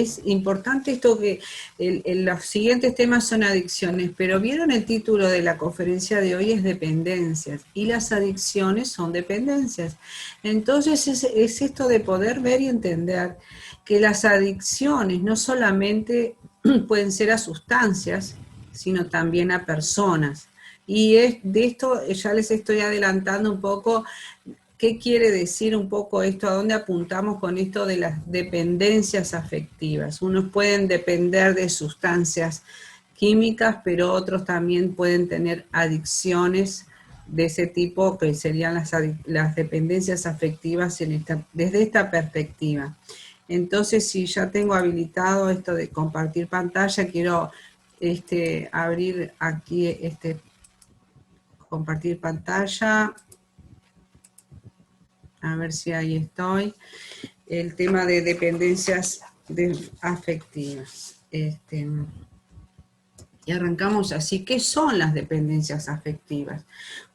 es importante esto que los siguientes temas son adicciones, pero vieron el título de la conferencia de hoy es dependencias, y las adicciones son dependencias. Entonces es esto de poder ver y entender que las adicciones no solamente pueden ser a sustancias, sino también a personas. Y de esto ya les estoy adelantando un poco. ¿Qué quiere decir un poco esto? ¿A dónde apuntamos con esto de las dependencias afectivas? Unos pueden depender de sustancias químicas, pero otros también pueden tener adicciones de ese tipo, que serían las dependencias afectivas desde esta perspectiva. Entonces, si ya tengo habilitado esto de compartir pantalla, quiero abrir aquí compartir pantalla. A ver si ahí estoy. El tema de dependencias afectivas. Y arrancamos así. ¿Qué son las dependencias afectivas?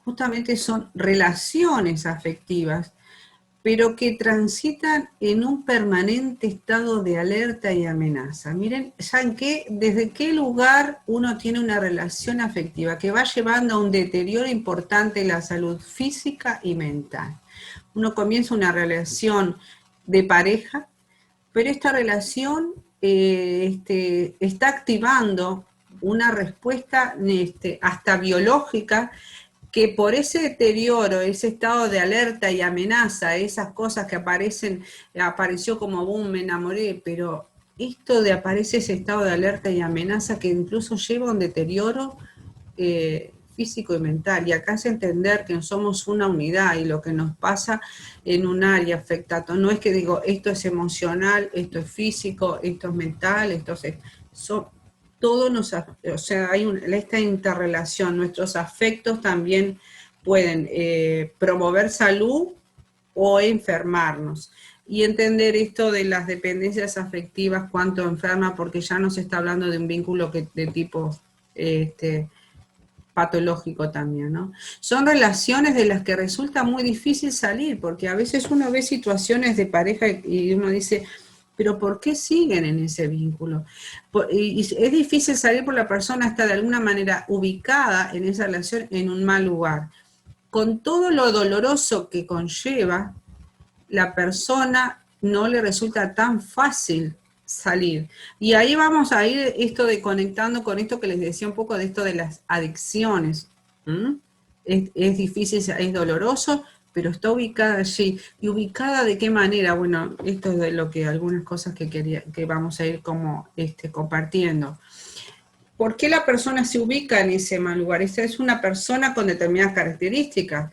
Justamente son relaciones afectivas, pero que transitan en un permanente estado de alerta y amenaza. Miren, desde qué lugar uno tiene una relación afectiva que va llevando a un deterioro importante en la salud física y mental. Uno comienza una relación de pareja, pero esta relación está activando una respuesta hasta biológica, que por ese deterioro, ese estado de alerta y amenaza, esas cosas que apareció como boom, me enamoré, pero esto aparece ese estado de alerta y amenaza que incluso lleva a un deterioro físico y mental, y acá es entender que somos una unidad y lo que nos pasa en un área afecta a todo. No es que digo, esto es emocional, esto es físico, esto es mental, todo o sea, hay esta interrelación. Nuestros afectos también pueden promover salud o enfermarnos. Y entender esto de las dependencias afectivas, cuánto enferma, porque ya no se está hablando de un vínculo de tipo patológico también, ¿no? Son relaciones de las que resulta muy difícil salir, porque a veces uno ve situaciones de pareja y uno dice, pero ¿por qué siguen en ese vínculo? Y es difícil salir porque la persona está de alguna manera ubicada en esa relación en un mal lugar. Con todo lo doloroso que conlleva, la persona no le resulta tan fácil salir. Y ahí vamos a ir conectando con esto que les decía un poco de esto de las adicciones. Es difícil, es doloroso, pero está ubicada allí. ¿Y ubicada de qué manera? Bueno, esto es de lo que algunas cosas que vamos a ir como compartiendo. ¿Por qué la persona se ubica en ese mal lugar? Esta es una persona con determinadas características,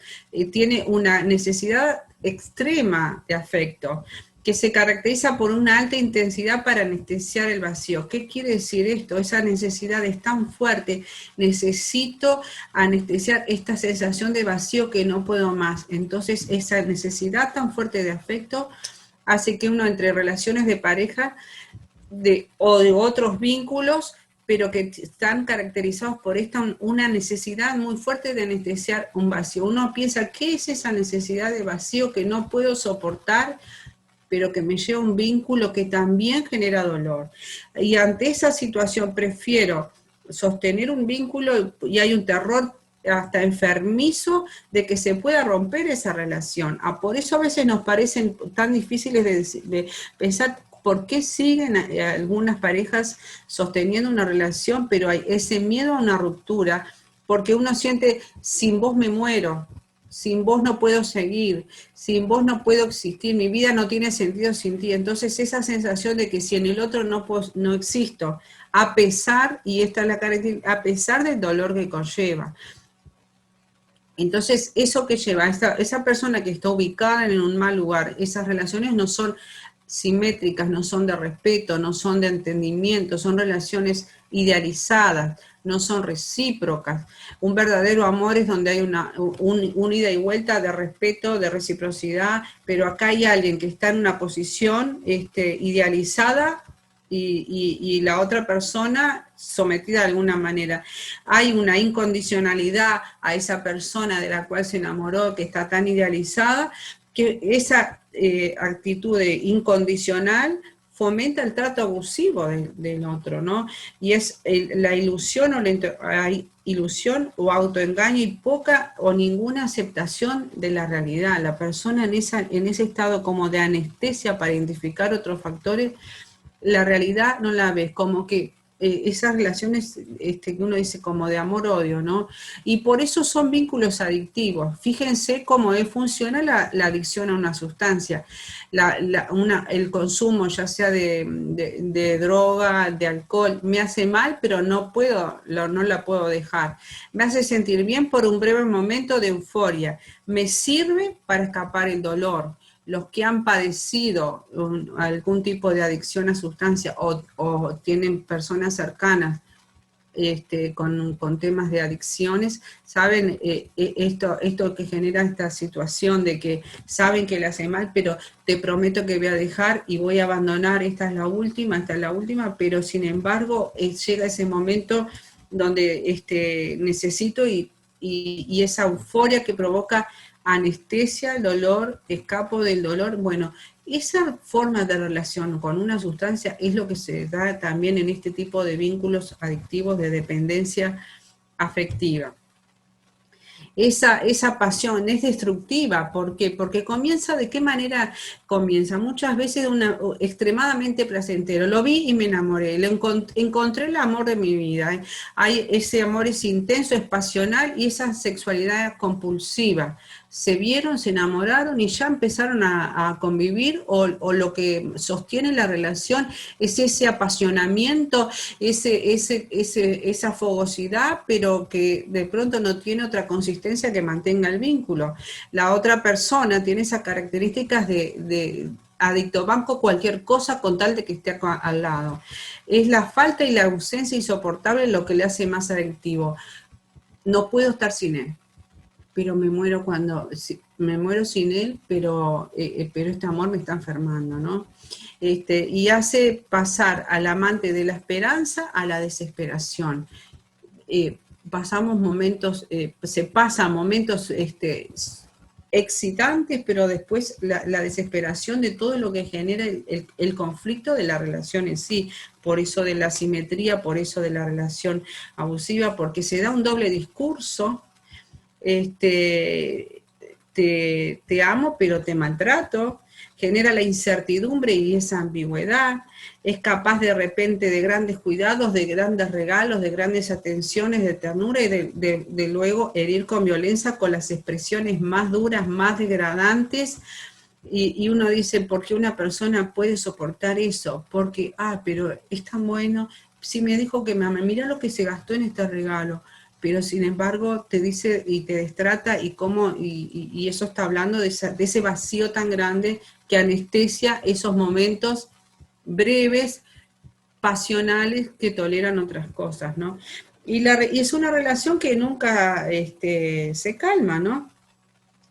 tiene una necesidad extrema de afecto, que se caracteriza por una alta intensidad para anestesiar el vacío. ¿Qué quiere decir esto? Esa necesidad es tan fuerte, necesito anestesiar esta sensación de vacío que no puedo más. Entonces, esa necesidad tan fuerte de afecto hace que uno, entre relaciones de pareja o de otros vínculos, pero que están caracterizados por una necesidad muy fuerte de anestesiar un vacío. Uno piensa, ¿qué es esa necesidad de vacío que no puedo soportar, pero que me lleva a un vínculo que también genera dolor? Y ante esa situación prefiero sostener un vínculo, y hay un terror hasta enfermizo de que se pueda romper esa relación. Por eso a veces nos parecen tan difíciles de pensar por qué siguen algunas parejas sosteniendo una relación, pero hay ese miedo a una ruptura, porque uno siente, sin vos me muero, sin vos no puedo seguir, sin vos no puedo existir, mi vida no tiene sentido sin ti. Entonces esa sensación de que si en el otro no existo, a pesar, y esta es la característica, a pesar del dolor que conlleva. Entonces eso que lleva esa persona que está ubicada en un mal lugar, esas relaciones no son simétricas, no son de respeto, no son de entendimiento, son relaciones idealizadas, no son recíprocas. Un verdadero amor es donde hay un ida y vuelta de respeto, de reciprocidad, pero acá hay alguien que está en una posición idealizada y la otra persona sometida de alguna manera. Hay una incondicionalidad a esa persona de la cual se enamoró, que está tan idealizada, que esa actitud incondicional fomenta el trato abusivo del otro, ¿no? Y es la ilusión hay ilusión o autoengaño y poca o ninguna aceptación de la realidad. La persona en ese estado como de anestesia para identificar otros factores, la realidad no la ves, como que esas relaciones que uno dice como de amor-odio, ¿no? Y por eso son vínculos adictivos. Fíjense cómo funciona la adicción a una sustancia. El consumo, ya sea de droga, de alcohol, me hace mal, pero no la puedo dejar. Me hace sentir bien por un breve momento de euforia. Me sirve para escapar el dolor. Los que han padecido algún tipo de adicción a sustancia o tienen personas cercanas con temas de adicciones, saben esto que genera esta situación de que saben que le hace mal, pero te prometo que voy a dejar y voy a abandonar, esta es la última, pero sin embargo llega ese momento donde necesito y esa euforia que provoca anestesia, el dolor, escapo del dolor. Bueno, esa forma de relación con una sustancia es lo que se da también en este tipo de vínculos adictivos de dependencia afectiva. Esa pasión es destructiva. ¿Por qué? Porque comienza, ¿de qué manera comienza? Muchas veces extremadamente placentero. Lo vi y me enamoré. Encontré el amor de mi vida. Ese amor es intenso, es pasional y esa sexualidad compulsiva. Se vieron, se enamoraron y ya empezaron a convivir o lo que sostiene la relación es ese apasionamiento, esa fogosidad, pero que de pronto no tiene otra consistencia que mantenga el vínculo. La otra persona tiene esas características de adicto, banco cualquier cosa con tal de que esté al lado. Es la falta y la ausencia insoportable lo que le hace más adictivo. No puedo estar sin él, pero me muero sin él, pero este amor me está enfermando, ¿no? Y hace pasar al amante de la esperanza a la desesperación. Se pasan momentos excitantes, pero después la desesperación de todo lo que genera el conflicto de la relación en sí, por eso de la asimetría, por eso de la relación abusiva, porque se da un doble discurso. Te amo pero te maltrato, genera la incertidumbre y esa ambigüedad, es capaz de repente de grandes cuidados, de grandes regalos, de grandes atenciones, de ternura y de luego herir con violencia con las expresiones más duras, más degradantes, y uno dice, ¿por qué una persona puede soportar eso? Porque, pero es tan bueno, si me dijo que me ama, mira lo que se gastó en este regalo, pero sin embargo te dice y te destrata y eso está hablando de ese vacío tan grande que anestesia esos momentos breves, pasionales, que toleran otras cosas, ¿no? Y es una relación que nunca se calma, ¿no?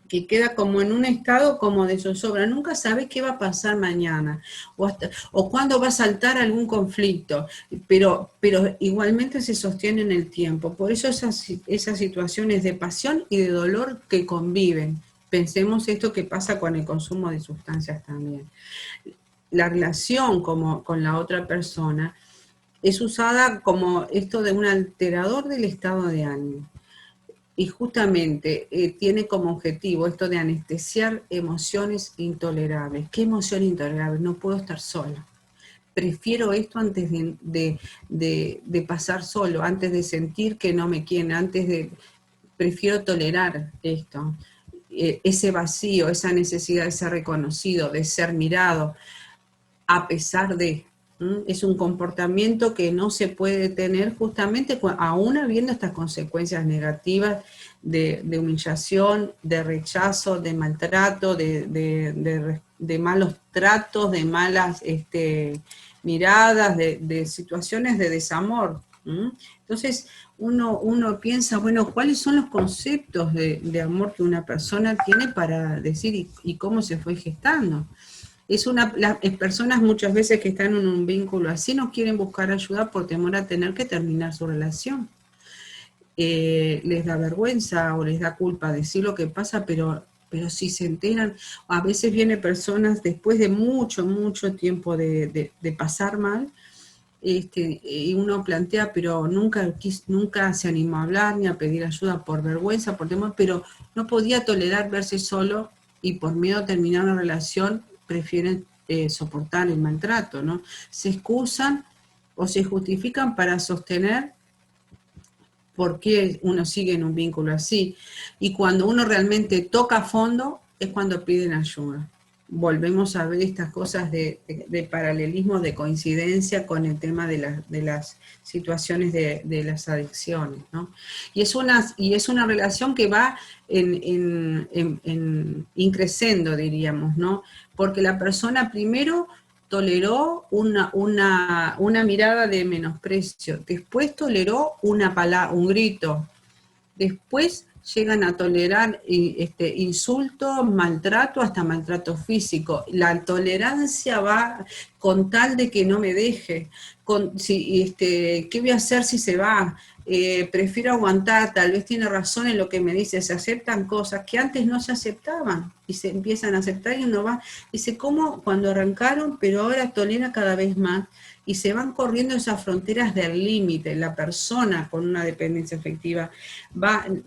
Que queda como en un estado como de zozobra, nunca sabes qué va a pasar mañana, o cuándo va a saltar algún conflicto, pero igualmente se sostiene en el tiempo. Por eso esas situaciones de pasión y de dolor que conviven. Pensemos esto que pasa con el consumo de sustancias también. La relación con la otra persona es usada como esto de un alterador del estado de ánimo. Y justamente tiene como objetivo esto de anestesiar emociones intolerables. ¿Qué emoción intolerable? No puedo estar sola. Prefiero esto antes de pasar solo, antes de sentir que no me quieren, prefiero tolerar esto. Ese vacío, esa necesidad de ser reconocido, de ser mirado, a pesar de... Es un comportamiento que no se puede tener justamente aún habiendo estas consecuencias negativas de humillación, de rechazo, de maltrato, de malos tratos, de malas miradas, de situaciones de desamor. Entonces uno piensa, bueno, ¿cuáles son los conceptos de amor que una persona tiene para decir y cómo se fue gestando? Las personas muchas veces que están en un vínculo así no quieren buscar ayuda por temor a tener que terminar su relación. Les da vergüenza o les da culpa decir lo que pasa, pero Pero si se enteran, a veces vienen personas después de mucho, mucho tiempo de pasar mal, y uno plantea, pero nunca se animó a hablar ni a pedir ayuda por vergüenza, por temor, pero no podía tolerar verse solo y por miedo a terminar una relación prefieren soportar el maltrato, ¿no? Se excusan o se justifican para sostener por qué uno sigue en un vínculo así. Y cuando uno realmente toca a fondo es cuando piden ayuda. Volvemos a ver estas cosas de paralelismo, de coincidencia con el tema de las situaciones de las adicciones, ¿no? Y es una relación que va increciendo, diríamos, ¿no? Porque la persona primero toleró una mirada de menosprecio, después toleró un grito, después llegan a tolerar insultos, maltrato, hasta maltrato físico. La tolerancia va con tal de que no me deje, ¿qué voy a hacer si se va? Prefiero aguantar, tal vez tiene razón en lo que me dice, se aceptan cosas que antes no se aceptaban y se empiezan a aceptar y uno va, dice, ¿cómo cuando arrancaron? Pero ahora tolera cada vez más y se van corriendo esas fronteras del límite. La persona con una dependencia afectiva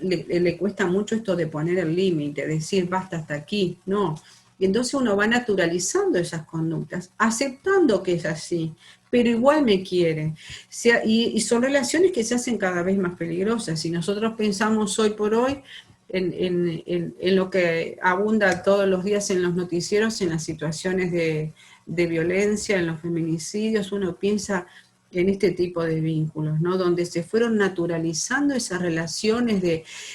le cuesta mucho esto de poner el límite, decir basta hasta aquí, no. Y entonces uno va naturalizando esas conductas, aceptando que es así, pero igual me quiere. Y son relaciones que se hacen cada vez más peligrosas. Si nosotros pensamos hoy por hoy en lo que abunda todos los días en los noticieros, en las situaciones de violencia, en los feminicidios, uno piensa en este tipo de vínculos, ¿no? Donde se fueron naturalizando esas relaciones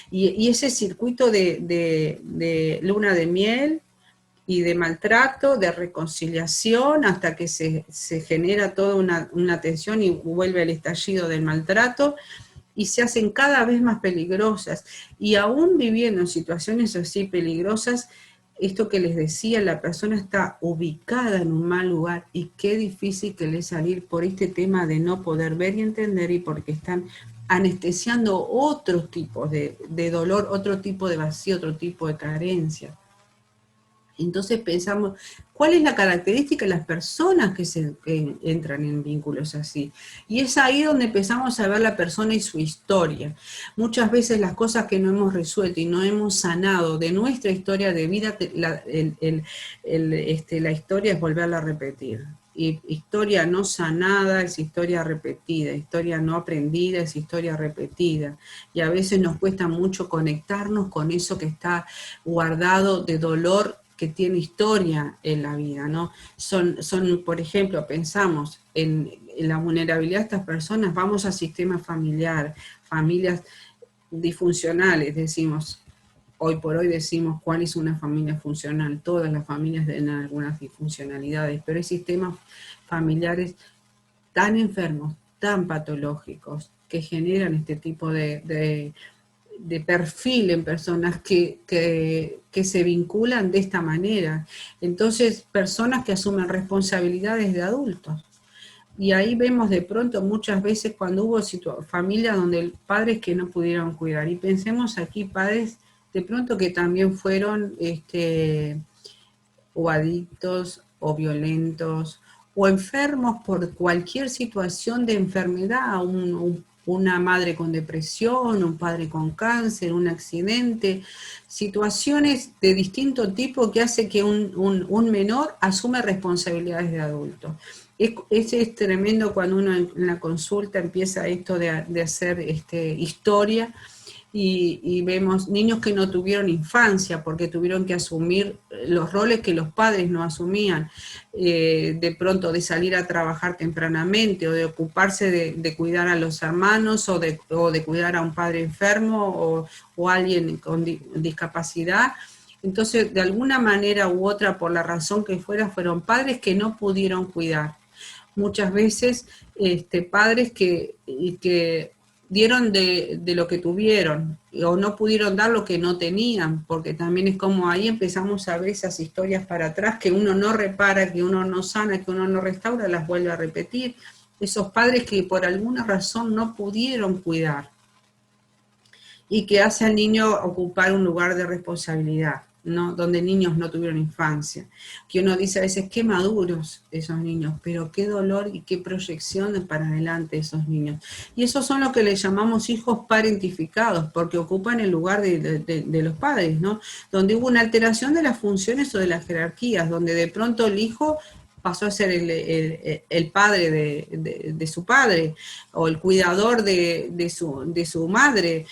y ese circuito de luna de miel y de maltrato, de reconciliación, hasta que se genera toda una tensión y vuelve el estallido del maltrato, y se hacen cada vez más peligrosas. Y aún viviendo en situaciones así peligrosas, esto que les decía, la persona está ubicada en un mal lugar y qué difícil que le es salir por este tema de no poder ver y entender y porque están anestesiando otros tipos de dolor, otro tipo de vacío, otro tipo de carencia. Entonces pensamos, ¿cuál es la característica de las personas que entran en vínculos así? Y es ahí donde empezamos a ver la persona y su historia. Muchas veces las cosas que no hemos resuelto y no hemos sanado de nuestra historia de vida, la historia es volverla a repetir. Y historia no sanada es historia repetida, historia no aprendida es historia repetida. Y a veces nos cuesta mucho conectarnos con eso que está guardado de dolor que tiene historia en la vida, ¿no? Son por ejemplo, pensamos en la vulnerabilidad de estas personas, vamos al sistema familiar, familias disfuncionales, decimos, hoy por hoy decimos cuál es una familia funcional, todas las familias tienen algunas disfuncionalidades, pero hay sistemas familiares tan enfermos, tan patológicos, que generan este tipo de perfil en personas que se vinculan de esta manera. Entonces, personas que asumen responsabilidades de adultos. Y ahí vemos de pronto muchas veces cuando hubo familias donde padres que no pudieron cuidar. Y pensemos aquí padres de pronto que también fueron o adictos o violentos o enfermos por cualquier situación de enfermedad, una madre con depresión, un padre con cáncer, un accidente, situaciones de distinto tipo que hace que un menor asume responsabilidades de adulto. Es tremendo cuando uno en la consulta empieza esto de hacer historia y vemos niños que no tuvieron infancia porque tuvieron que asumir los roles que los padres no asumían, de pronto de salir a trabajar tempranamente o de ocuparse de cuidar a los hermanos o de cuidar a un padre enfermo o alguien con discapacidad. Entonces, de alguna manera u otra, por la razón que fuera, fueron padres que no pudieron cuidar. Muchas veces padres que dieron de lo que tuvieron o no pudieron dar lo que no tenían, porque también es como ahí empezamos a ver esas historias para atrás que uno no repara, que uno no sana, que uno no restaura, las vuelve a repetir. Esos padres que por alguna razón no pudieron cuidar y que hace al niño ocupar un lugar de responsabilidad, ¿no? Donde niños no tuvieron infancia. Que uno dice a veces, qué maduros esos niños, pero qué dolor y qué proyección para adelante esos niños. Y esos son lo que le llamamos hijos parentificados, porque ocupan el lugar de los padres, ¿no? Donde hubo una alteración de las funciones o de las jerarquías, donde de pronto el hijo pasó a ser el padre de su padre, o el cuidador de su madre.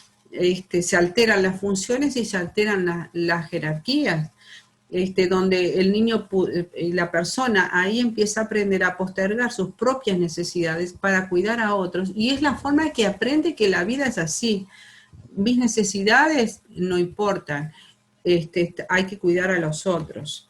Se alteran las funciones y se alteran las jerarquías. Donde el niño, la persona ahí empieza a aprender a postergar sus propias necesidades para cuidar a otros, y es la forma en que aprende que la vida es así. Mis necesidades no importan, hay que cuidar a los otros.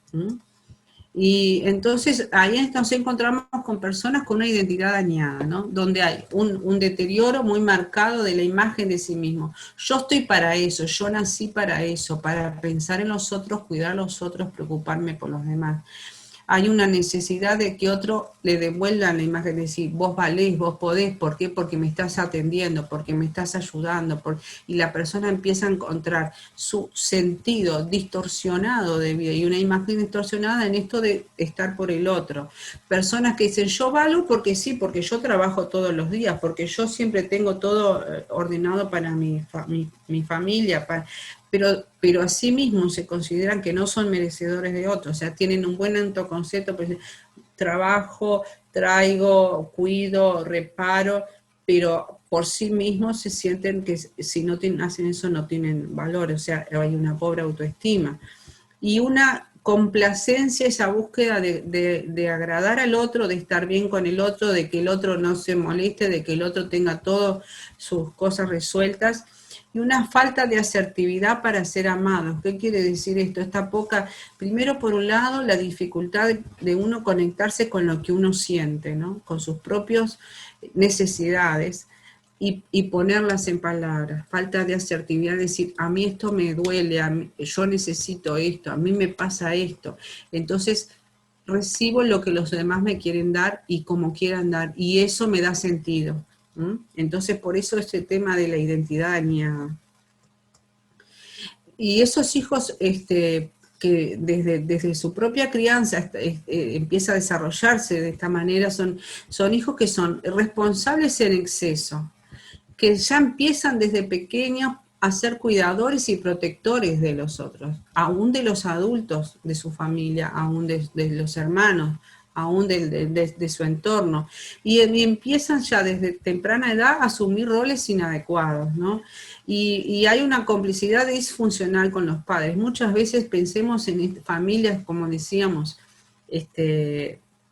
Y entonces ahí nos encontramos con personas con una identidad dañada, ¿no? Donde hay un deterioro muy marcado de la imagen de sí mismo. Yo estoy para eso, yo nací para eso, para pensar en los otros, cuidar a los otros, preocuparme por los demás. Hay una necesidad de que otro le devuelvan la imagen de decir, vos valés, vos podés, ¿por qué? Porque me estás atendiendo, porque me estás ayudando, y la persona empieza a encontrar su sentido distorsionado de vida y una imagen distorsionada en esto de estar por el otro. Personas que dicen, yo valgo porque sí, porque yo trabajo todos los días, porque yo siempre tengo todo ordenado para mi familia, pero asimismo se consideran que no son merecedores de otros, o sea, tienen un buen autoconcepto, pues trabajo, traigo, cuido, reparo, pero por sí mismos se sienten que si no hacen eso no tienen valor, o sea, hay una pobre autoestima. Y una complacencia, esa búsqueda de agradar al otro, de estar bien con el otro, de que el otro no se moleste, de que el otro tenga todas sus cosas resueltas, y una falta de asertividad para ser amados. ¿Qué quiere decir esto? Esta poca, primero por un lado, la dificultad de uno conectarse con lo que uno siente, ¿no? Con sus propias necesidades y ponerlas en palabras. Falta de asertividad, decir, a mí esto me duele, yo necesito esto, a mí me pasa esto. Entonces, recibo lo que los demás me quieren dar y como quieran dar, y eso me da sentido. Entonces, por eso este tema de la identidad dañada. Y esos hijos que desde su propia crianza empieza a desarrollarse de esta manera, son hijos que son responsables en exceso, que ya empiezan desde pequeños a ser cuidadores y protectores de los otros, aún de los adultos de su familia, aún de los hermanos, aún de su entorno, y empiezan ya desde temprana edad a asumir roles inadecuados, ¿no? Y hay una complicidad disfuncional con los padres. Muchas veces pensemos en familias, como decíamos,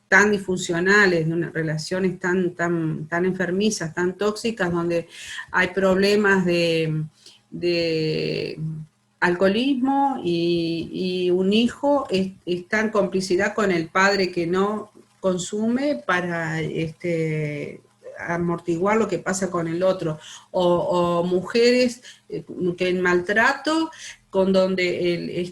tan disfuncionales, de unas relaciones tan enfermizas, tan tóxicas, donde hay problemas de alcoholismo y un hijo está en complicidad con el padre que no consume para amortiguar lo que pasa con el otro, o mujeres que en maltrato, con donde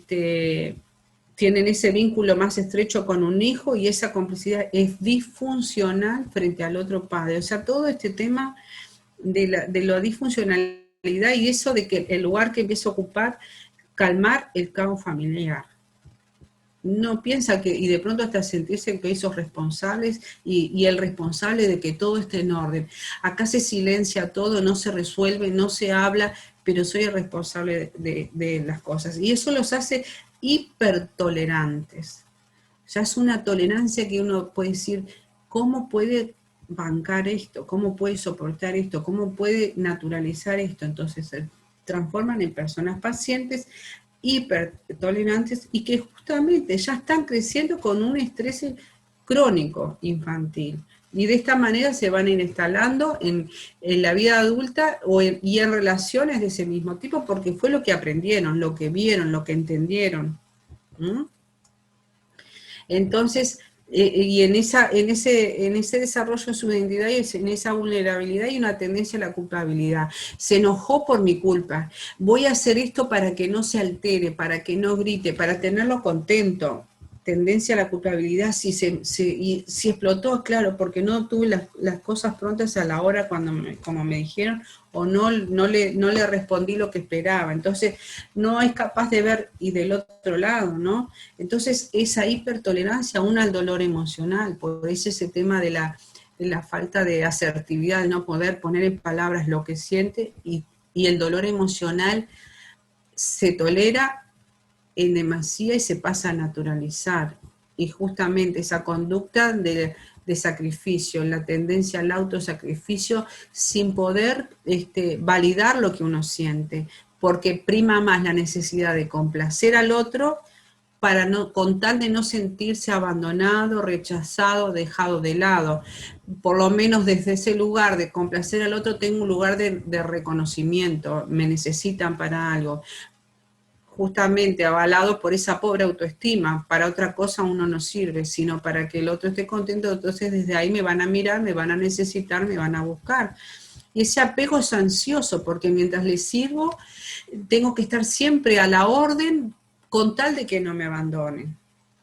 tienen ese vínculo más estrecho con un hijo y esa complicidad es disfuncional frente al otro padre. O sea, todo este tema de la disfuncionalidad y eso de que el lugar que empieza a ocupar, calmar el caos familiar. No piensa que, y de pronto hasta sentirse que esos responsables y el responsable de que todo esté en orden. Acá se silencia todo, no se resuelve, no se habla, pero soy el responsable de las cosas. Y eso los hace hipertolerantes. Ya es una tolerancia que uno puede decir, ¿cómo puede bancar esto? ¿Cómo puede soportar esto? ¿Cómo puede naturalizar esto? Entonces se transforman en personas pacientes, hipertolerantes, y que justamente ya están creciendo con un estrés crónico infantil. Y de esta manera se van a ir instalando en la vida adulta y en relaciones de ese mismo tipo, porque fue lo que aprendieron, lo que vieron, lo que entendieron. Entonces, y en ese desarrollo de su identidad y en esa vulnerabilidad hay una tendencia a la culpabilidad. Se enojó por mi culpa. Voy a hacer esto para que no se altere, para que no grite, para tenerlo contento. tendencia a la culpabilidad, si si explotó, claro, porque no tuve las cosas prontas a la hora como me dijeron, o no le respondí lo que esperaba. Entonces, no es capaz de ver, y del otro lado, ¿no? Entonces, esa hipertolerancia aún al dolor emocional, por eso ese tema de la falta de asertividad, de no poder poner en palabras lo que siente, y el dolor emocional se tolera en demasía y se pasa a naturalizar. Y justamente esa conducta de sacrificio, la tendencia al autosacrificio sin poder validar lo que uno siente, porque prima más la necesidad de complacer al otro con tal de no sentirse abandonado, rechazado, dejado de lado. Por lo menos desde ese lugar de complacer al otro tengo un lugar de reconocimiento, me necesitan para algo, justamente avalado por esa pobre autoestima. Para otra cosa uno no sirve, sino para que el otro esté contento. Entonces desde ahí me van a mirar, me van a necesitar, me van a buscar. Y ese apego es ansioso, porque mientras les sirvo, tengo que estar siempre a la orden con tal de que no me abandonen,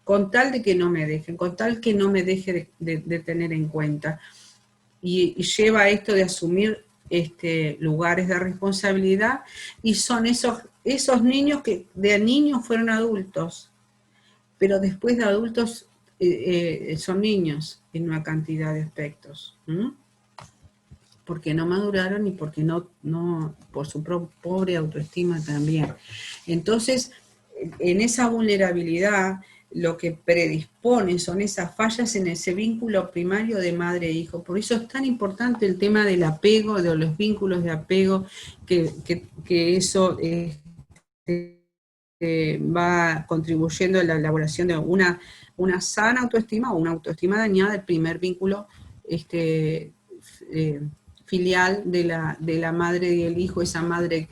con tal de que no me dejen, con tal que no me deje de tener en cuenta. Y lleva esto de asumir lugares de responsabilidad, y son esos niños que de niños fueron adultos, pero después de adultos son niños en una cantidad de aspectos, porque no maduraron y porque no por su pobre autoestima también. Entonces, en esa vulnerabilidad, lo que predispone son esas fallas en ese vínculo primario de madre e hijo. Por eso es tan importante el tema del apego, de los vínculos de apego, que eso va contribuyendo a la elaboración de una sana autoestima o una autoestima dañada, el primer vínculo filial de la madre y el hijo, esa madre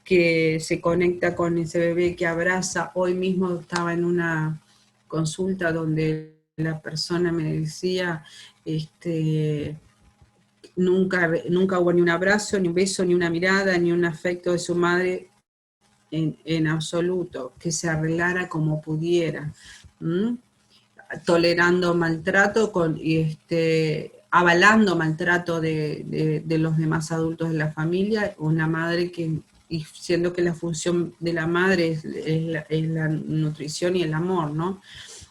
que se conecta con ese bebé, que abraza. Hoy mismo estaba en una consulta donde la persona me decía, nunca hubo ni un abrazo, ni un beso, ni una mirada, ni un afecto de su madre en absoluto, que se arreglara como pudiera, tolerando maltrato avalando maltrato de los demás adultos de la familia, una madre y siendo que la función de la madre es la nutrición y el amor, ¿no?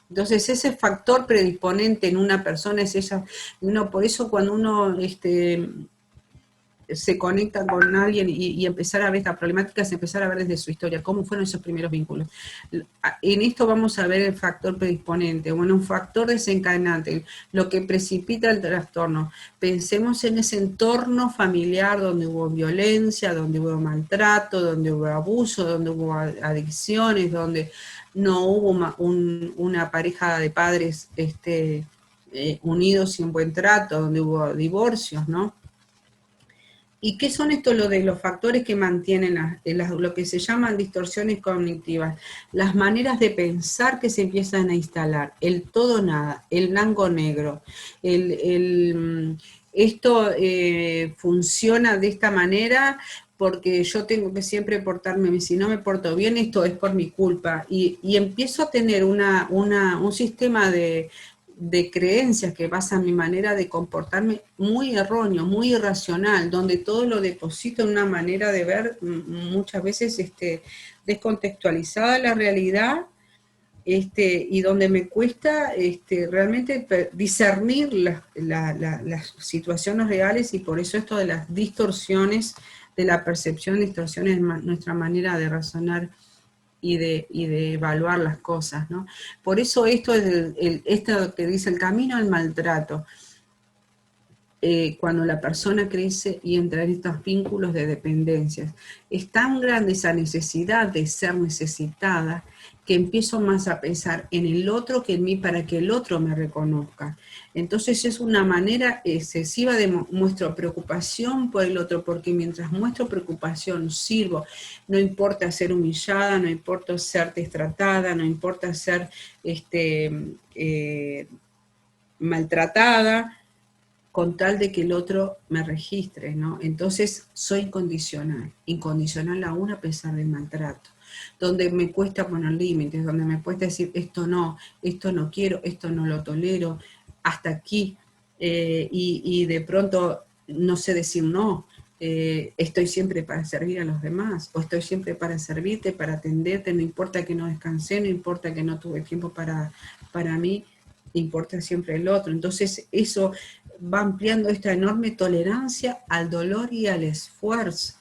Entonces ese factor predisponente en una persona es ella, por eso cuando uno se conecta con alguien y empezar a ver esta problemática, es empezar a ver desde su historia, cómo fueron esos primeros vínculos. En esto vamos a ver el factor predisponente, bueno, un factor desencadenante, lo que precipita el trastorno. Pensemos en ese entorno familiar donde hubo violencia, donde hubo maltrato, donde hubo abuso, donde hubo adicciones, donde no hubo una pareja de padres unidos y en buen trato, donde hubo divorcios, ¿no? ¿Y qué son estos los factores que mantienen lo que se llaman distorsiones cognitivas? Las maneras de pensar que se empiezan a instalar, el todo nada, el blanco negro, esto funciona de esta manera porque yo tengo que siempre portarme, si no me porto bien, esto es por mi culpa, y empiezo a tener un sistema de creencias que basan mi manera de comportarme muy erróneo, muy irracional, donde todo lo deposito en una manera de ver muchas veces descontextualizada la realidad, y donde me cuesta realmente discernir las situaciones reales, y por eso esto de las distorsiones de la percepción, distorsiones en nuestra manera de razonar y de evaluar las cosas, ¿no? Por eso esto es esto que dice el camino al maltrato. Cuando la persona crece y entra en estos vínculos de dependencias, es tan grande esa necesidad de ser necesitada que empiezo más a pensar en el otro que en mí para que el otro me reconozca. Entonces es una manera excesiva de muestro preocupación por el otro, porque mientras muestro preocupación, sirvo, no importa ser humillada, no importa ser destratada, no importa ser maltratada, con tal de que el otro me registre, ¿no? Entonces soy incondicional aún a pesar del maltrato. donde me cuesta poner límites, donde me cuesta decir esto no quiero, esto no lo tolero, hasta aquí, y de pronto no sé decir no. Estoy siempre para servir a los demás, o estoy siempre para servirte, para atenderte, no importa que no descansé, no importa que no tuve tiempo para mí, importa siempre el otro. Entonces eso va ampliando esta enorme tolerancia al dolor y al esfuerzo.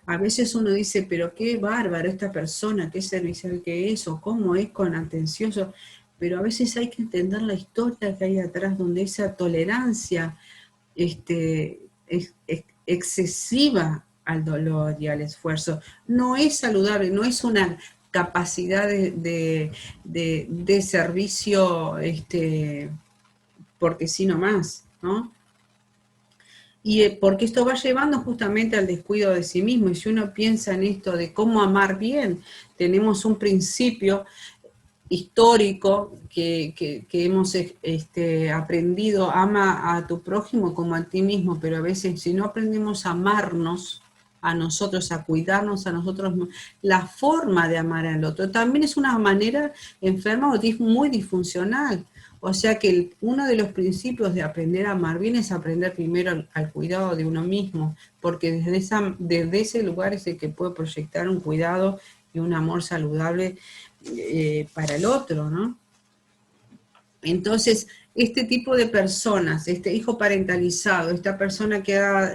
A veces uno dice, pero qué bárbaro esta persona, qué servicial que es, o cómo es con atencioso, pero a veces hay que entender la historia que hay atrás, donde esa tolerancia es excesiva al dolor y al esfuerzo no es saludable, no es una capacidad de servicio porque sí nomás, ¿no? Y porque esto va llevando justamente al descuido de sí mismo, y si uno piensa en esto de cómo amar bien, tenemos un principio histórico que hemos aprendido, ama a tu prójimo como a ti mismo, pero a veces si no aprendemos a amarnos a nosotros, a cuidarnos a nosotros, la forma de amar al otro también es una manera enferma o muy disfuncional. O sea que uno de los principios de aprender a amar bien es aprender primero al cuidado de uno mismo, porque desde ese lugar es el que puede proyectar un cuidado y un amor saludable para el otro, ¿no? Entonces, este tipo de personas, este hijo parentalizado, esta persona que ha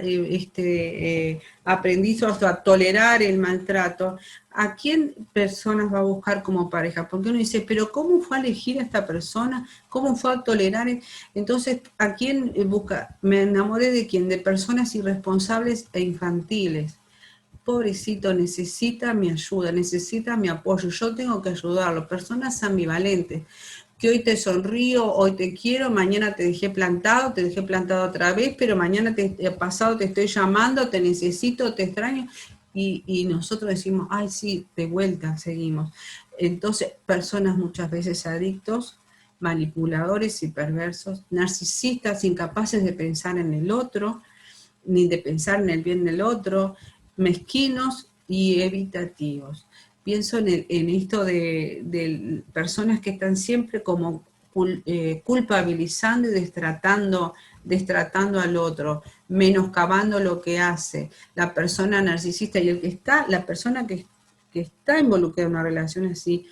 aprendido hasta a tolerar el maltrato, ¿a quién personas va a buscar como pareja? Porque uno dice, pero ¿cómo fue a elegir a esta persona? ¿Cómo fue a tolerar? Entonces, ¿a quién busca? Me enamoré de quién, de personas irresponsables e infantiles. Pobrecito, necesita mi ayuda, necesita mi apoyo, yo tengo que ayudarlo. Personas ambivalentes, que hoy te sonrío, hoy te quiero, mañana te dejé plantado otra vez, pero mañana pasado te estoy llamando, te necesito, te extraño, y nosotros decimos, ay sí, de vuelta, seguimos. Entonces, personas muchas veces adictos, manipuladores y perversos, narcisistas, incapaces de pensar en el otro, ni de pensar en el bien del otro, mezquinos y evitativos. Pienso en esto de personas que están siempre como culpabilizando y destratando al otro, menoscabando lo que hace. La persona narcisista y la persona que está involucrada en una relación así,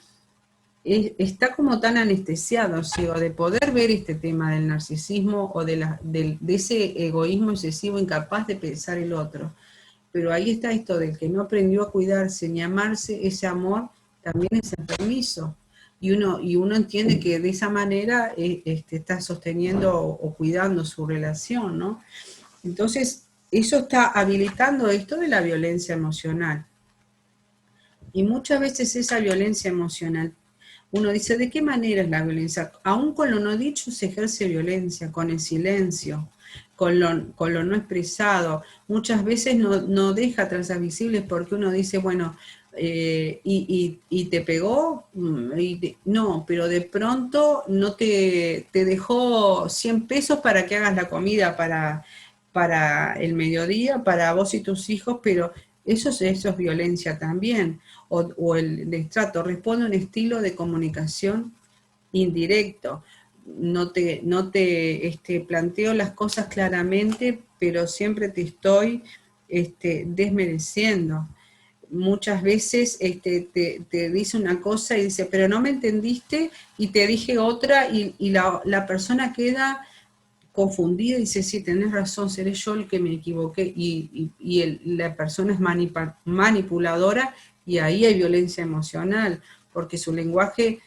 está como tan anestesiado, o sea, de poder ver este tema del narcisismo o de ese egoísmo excesivo, incapaz de pensar el otro. Pero ahí está esto del que no aprendió a cuidarse ni a amarse, ese amor también es enfermizo. Y uno entiende que de esa manera está sosteniendo o cuidando su relación, ¿no? Entonces, eso está habilitando esto de la violencia emocional. Y muchas veces esa violencia emocional, uno dice, ¿de qué manera es la violencia? Aún con lo no dicho se ejerce violencia, con el silencio, con lo no expresado. Muchas veces no deja trazas visibles porque uno dice, bueno, y te pegó, no, pero de pronto no te dejó 100 pesos para que hagas la comida para el mediodía, para vos y tus hijos, pero eso es violencia también. O el destrato responde a un estilo de comunicación indirecto. No te planteo las cosas claramente, pero siempre te estoy desmereciendo. Muchas veces te dice una cosa y dice, pero no me entendiste, y te dije otra, y la persona queda confundida y dice, sí, tenés razón, seré yo el que me equivoqué, y la persona es manipuladora, y ahí hay violencia emocional, porque su lenguaje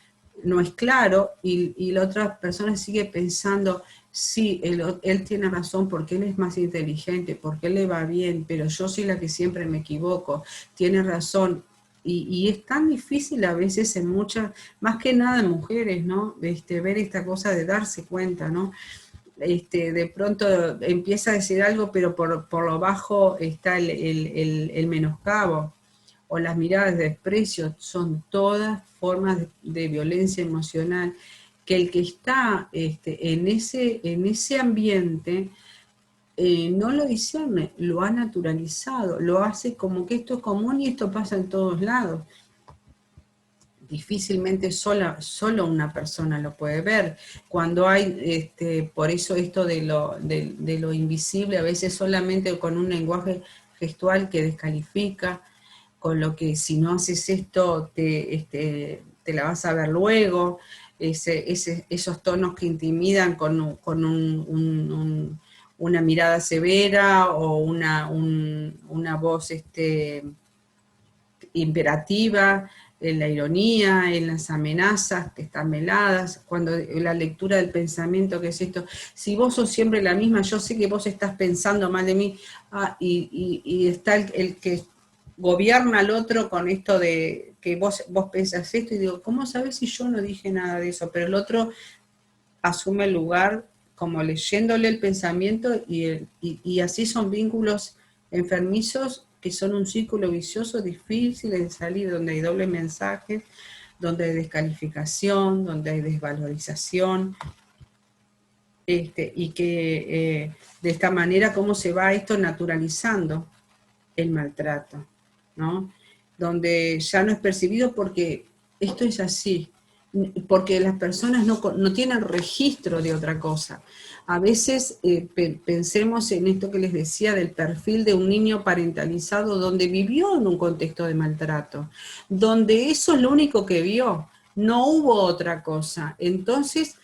no es claro, y la otra persona sigue pensando, sí, él tiene razón porque él es más inteligente, porque él le va bien, pero yo soy la que siempre me equivoco, tiene razón. Y es tan difícil a veces en muchas, más que nada en mujeres, ¿no? Ver esta cosa de darse cuenta, ¿no? De pronto empieza a decir algo, pero por lo bajo está el menoscabo, o las miradas de desprecio, son todas formas de violencia emocional, que el que está en ese ambiente no lo discierne, lo ha naturalizado, lo hace como que esto es común y esto pasa en todos lados. difícilmente solo una persona lo puede ver. Cuando hay, por eso esto de lo invisible, a veces solamente con un lenguaje gestual que descalifica, con lo que si no haces esto te la vas a ver luego, esos tonos que intimidan con una mirada severa o una voz imperativa, en la ironía, en las amenazas que están veladas, cuando la lectura del pensamiento, que es esto, si vos sos siempre la misma, yo sé que vos estás pensando mal de mí, y está el que gobierna al otro con esto de que vos pensás esto, y digo, ¿cómo sabés si yo no dije nada de eso? Pero el otro asume el lugar como leyéndole el pensamiento, y así son vínculos enfermizos que son un círculo vicioso difícil de salir, donde hay doble mensaje, donde hay descalificación, donde hay desvalorización, y que de esta manera cómo se va esto naturalizando el maltrato, ¿no? Donde ya no es percibido porque esto es así, porque las personas no tienen registro de otra cosa. A veces pensemos en esto que les decía del perfil de un niño parentalizado donde vivió en un contexto de maltrato, donde eso es lo único que vio, no hubo otra cosa. Entonces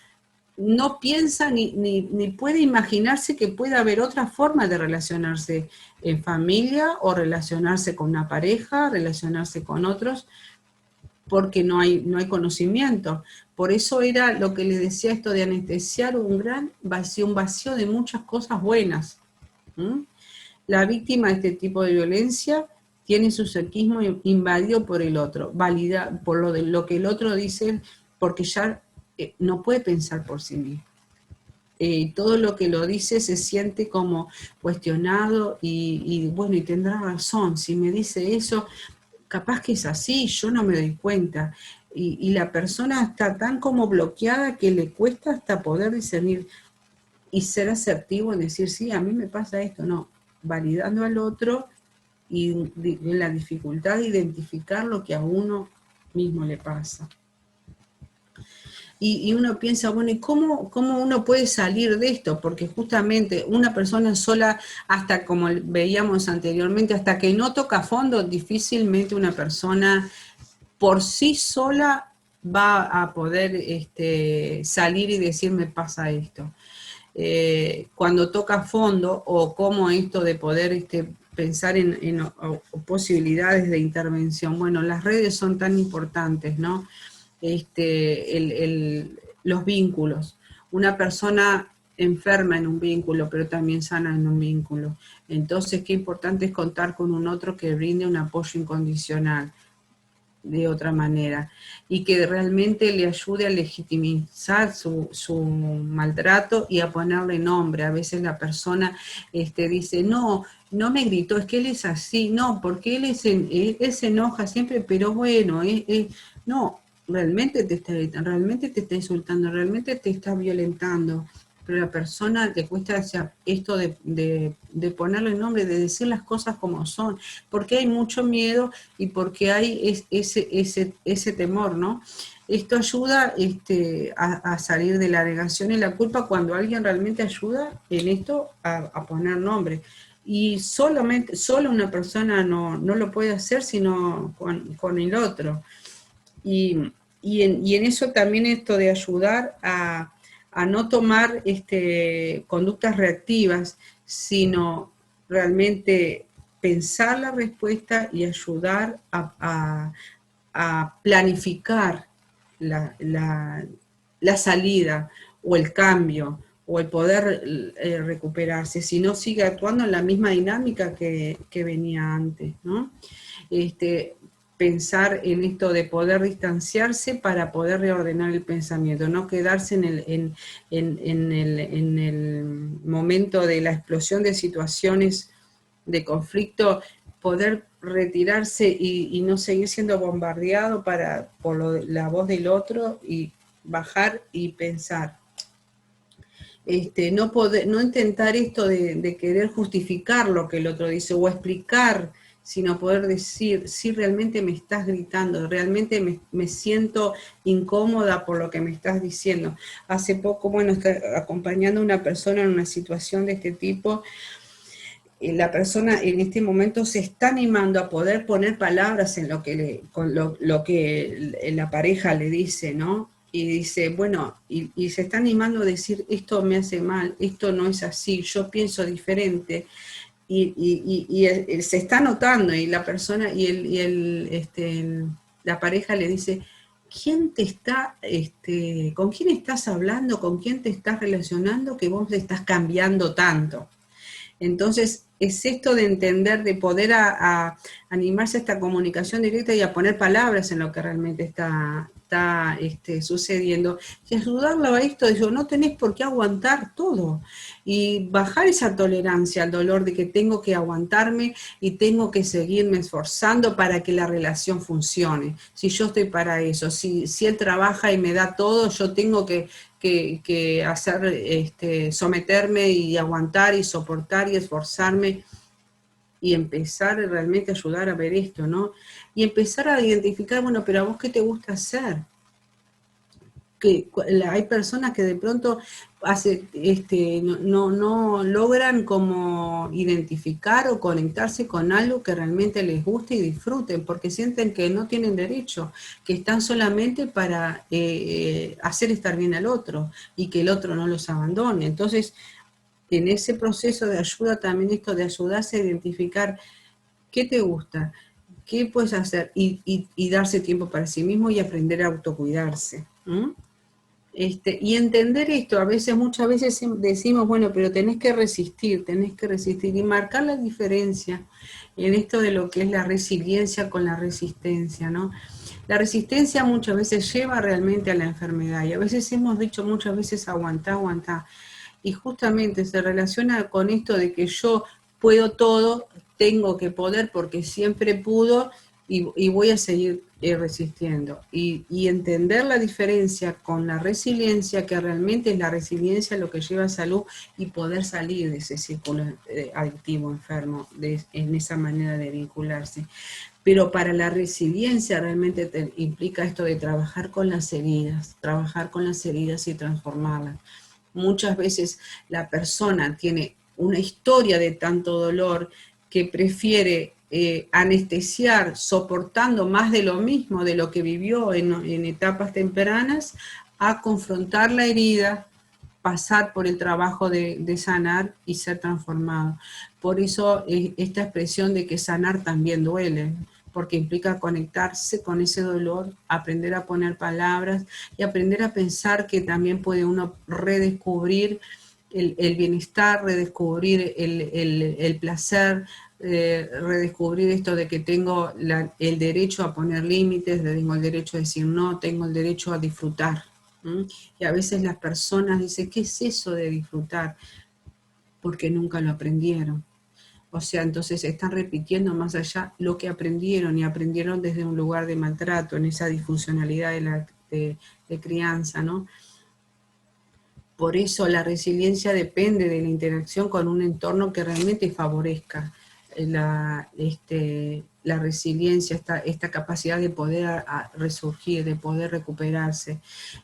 no piensa ni puede imaginarse que pueda haber otra forma de relacionarse en familia o relacionarse con una pareja, relacionarse con otros, porque no hay conocimiento. Por eso era lo que les decía, esto de anestesiar un vacío de muchas cosas buenas. La víctima de este tipo de violencia tiene su psiquismo invadido por el otro, por lo que el otro dice, porque ya no puede pensar por sí mismo. Todo lo que lo dice se siente como cuestionado y bueno, y tendrá razón, si me dice eso, capaz que es así, yo no me doy cuenta. Y la persona está tan como bloqueada que le cuesta hasta poder discernir y ser asertivo en decir, sí, a mí me pasa esto, no, validando al otro y en la dificultad de identificar lo que a uno mismo le pasa. Y uno piensa, bueno, ¿y cómo uno puede salir de esto? Porque justamente una persona sola, hasta como veíamos anteriormente, hasta que no toca a fondo, difícilmente una persona por sí sola va a poder salir y decir, me pasa esto. Cuando toca a fondo, o como esto de poder pensar en posibilidades de intervención. Bueno, las redes son tan importantes, ¿no? Los vínculos. Una persona enferma en un vínculo, pero también sana en un vínculo. Entonces, qué importante es contar con un otro que brinde un apoyo incondicional, de otra manera, y que realmente le ayude a legitimizar su maltrato y a ponerle nombre. A veces la persona dice, no me gritó, es que él es así, no, porque él se enoja siempre, pero bueno, no, realmente te está gritando, realmente te está insultando, realmente te está violentando. Pero a la persona le cuesta esto de ponerle nombre, de decir las cosas como son, porque hay mucho miedo y porque hay ese temor, ¿no? Esto ayuda a salir de la negación y la culpa cuando alguien realmente ayuda en esto a poner nombre. Y solo una persona no lo puede hacer, sino con el otro. Y en eso también esto de ayudar a no tomar conductas reactivas, sino realmente pensar la respuesta y ayudar a planificar la salida o el cambio o el poder recuperarse, si no sigue actuando en la misma dinámica que venía antes, ¿no? Pensar en esto de poder distanciarse para poder reordenar el pensamiento, no quedarse en el momento de la explosión de situaciones de conflicto, poder retirarse y no seguir siendo bombardeado por la voz del otro, y bajar y pensar. No intentar esto de querer justificar lo que el otro dice o explicar sino poder decir, si realmente me estás gritando, realmente me siento incómoda por lo que me estás diciendo. Hace poco, bueno, acompañando a una persona en una situación de este tipo, la persona en este momento se está animando a poder poner palabras en lo que, lo que la pareja le dice, ¿no? Y dice, bueno, y se está animando a decir, esto me hace mal, esto no es así, yo pienso diferente, y se está notando, y la persona, la pareja le dice, ¿quién te está, con quién estás hablando, con quién te estás relacionando que vos te estás cambiando tanto? Entonces, es esto de entender, de poder a animarse a esta comunicación directa y a poner palabras en lo que realmente está sucediendo, y ayudarlo a esto, de no tenés por qué aguantar todo, y bajar esa tolerancia al dolor de que tengo que aguantarme y tengo que seguirme esforzando para que la relación funcione. Si yo estoy para eso, si él trabaja y me da todo, yo tengo que hacer, someterme y aguantar y soportar y esforzarme, y empezar realmente a ayudar a ver esto, ¿no? Y empezar a identificar, bueno, pero ¿a vos qué te gusta hacer? Que hay personas que de pronto no logran como identificar o conectarse con algo que realmente les guste y disfruten, porque sienten que no tienen derecho, que están solamente para hacer estar bien al otro y que el otro no los abandone. Entonces, en ese proceso de ayuda también esto de ayudarse a identificar qué te gusta, qué puedes hacer, y darse tiempo para sí mismo y aprender a autocuidarse. Y entender esto, muchas veces decimos, bueno, pero tenés que resistir, y marcar la diferencia en esto de lo que es la resiliencia con la resistencia, ¿no? La resistencia muchas veces lleva realmente a la enfermedad, y a veces hemos dicho muchas veces aguantá, aguantá, y justamente se relaciona con esto de que yo puedo todo, tengo que poder porque siempre pudo, y voy a seguir resistiendo. Y entender la diferencia con la resiliencia, que realmente es la resiliencia lo que lleva a salud, y poder salir de ese círculo adictivo enfermo, en esa manera de vincularse. Pero para la resiliencia realmente implica esto de trabajar con las heridas y transformarlas. Muchas veces la persona tiene una historia de tanto dolor que prefiere anestesiar, soportando más de lo mismo, de lo que vivió en etapas tempranas, a confrontar la herida, pasar por el trabajo de sanar y ser transformado. Por eso esta expresión de que sanar también duele, porque implica conectarse con ese dolor, aprender a poner palabras y aprender a pensar que también puede uno redescubrir el bienestar, redescubrir el placer, redescubrir esto de que tengo el derecho a poner límites, tengo el derecho a decir no, tengo el derecho a disfrutar. Y a veces las personas dicen, ¿qué es eso de disfrutar? Porque nunca lo aprendieron. O sea, entonces están repitiendo más allá lo que aprendieron, y aprendieron desde un lugar de maltrato, en esa disfuncionalidad de crianza, ¿no? Por eso la resiliencia depende de la interacción con un entorno que realmente favorezca la resiliencia, esta capacidad de poder resurgir, de poder recuperarse,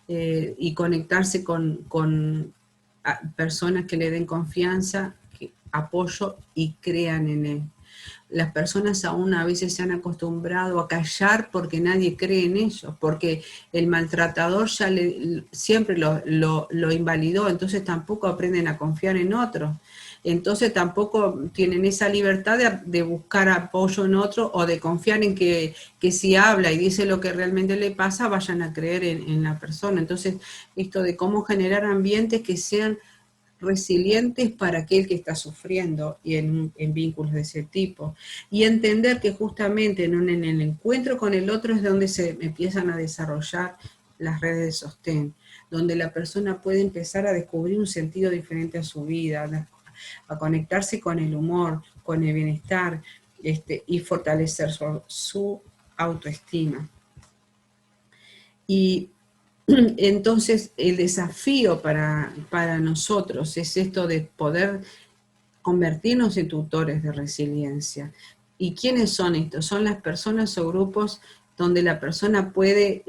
y conectarse con personas que le den confianza, apoyo y crean en él. Las personas aún a veces se han acostumbrado a callar porque nadie cree en ellos, porque el maltratador ya siempre lo invalidó, entonces tampoco aprenden a confiar en otros. Entonces tampoco tienen esa libertad de buscar apoyo en otro, o de confiar en que si habla y dice lo que realmente le pasa, vayan a creer en la persona. Entonces, esto de cómo generar ambientes que sean resilientes para aquel que está sufriendo, y en vínculos de ese tipo. Y entender que justamente en el encuentro con el otro es donde se empiezan a desarrollar las redes de sostén, donde la persona puede empezar a descubrir un sentido diferente a su vida, a conectarse con el humor, con el bienestar, y fortalecer su autoestima. Y entonces el desafío para nosotros es esto de poder convertirnos en tutores de resiliencia, ¿Y quiénes son estos? Son las personas o grupos donde la persona puede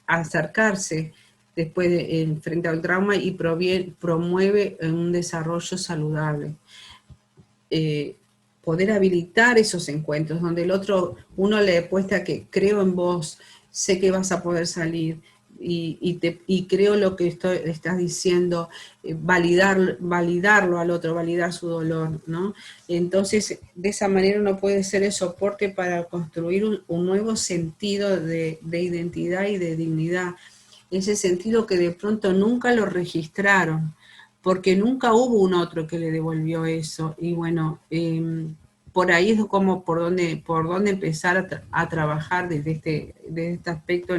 acercarse después frente al trauma y promueve un desarrollo saludable. Poder habilitar esos encuentros donde el otro, uno le apuesta que creo en vos, sé que vas a poder salir y creo lo que estás diciendo, validarlo al otro, validar su dolor, ¿no? Entonces, de esa manera uno puede ser el soporte para construir un nuevo sentido de identidad y de dignidad. Ese sentido que de pronto nunca lo registraron, porque nunca hubo un otro que le devolvió eso. Y bueno, por ahí es como por dónde empezar a trabajar desde este aspecto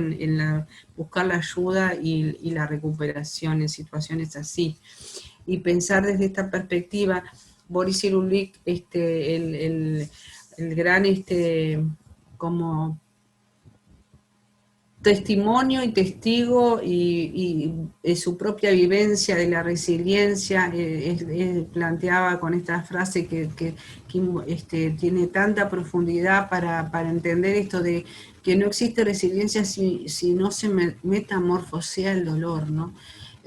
buscar la ayuda y la recuperación en situaciones así. Y pensar desde esta perspectiva, Boris Cyrulnik, el gran como testimonio y testigo y su propia vivencia de la resiliencia, planteaba con esta frase que tiene tanta profundidad para entender esto de que no existe resiliencia si no se metamorfosea el dolor, ¿no?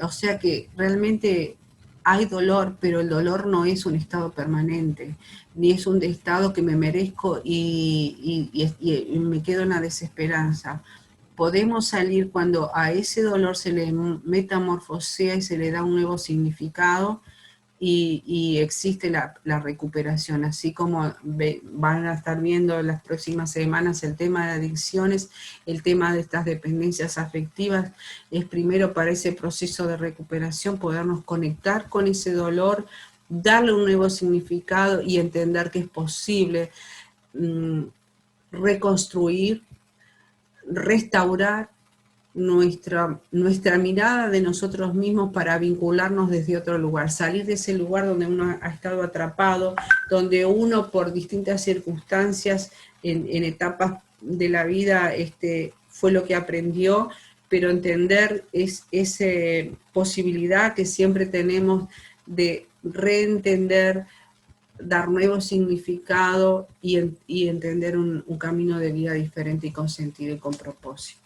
O sea que realmente hay dolor, pero el dolor no es un estado permanente, ni es un estado que me merezco y me quedo en la desesperanza. Podemos salir cuando a ese dolor se le metamorfosea y se le da un nuevo significado y existe la recuperación, así como van a estar viendo en las próximas semanas el tema de adicciones, el tema de estas dependencias afectivas, es primero para ese proceso de recuperación podernos conectar con ese dolor, darle un nuevo significado y entender que es posible reconstruir, restaurar nuestra mirada de nosotros mismos para vincularnos desde otro lugar, salir de ese lugar donde uno ha estado atrapado, donde uno por distintas circunstancias en etapas de la vida fue lo que aprendió, pero entender esa posibilidad que siempre tenemos de reentender, dar nuevo significado y entender un camino de vida diferente y con sentido y con propósito.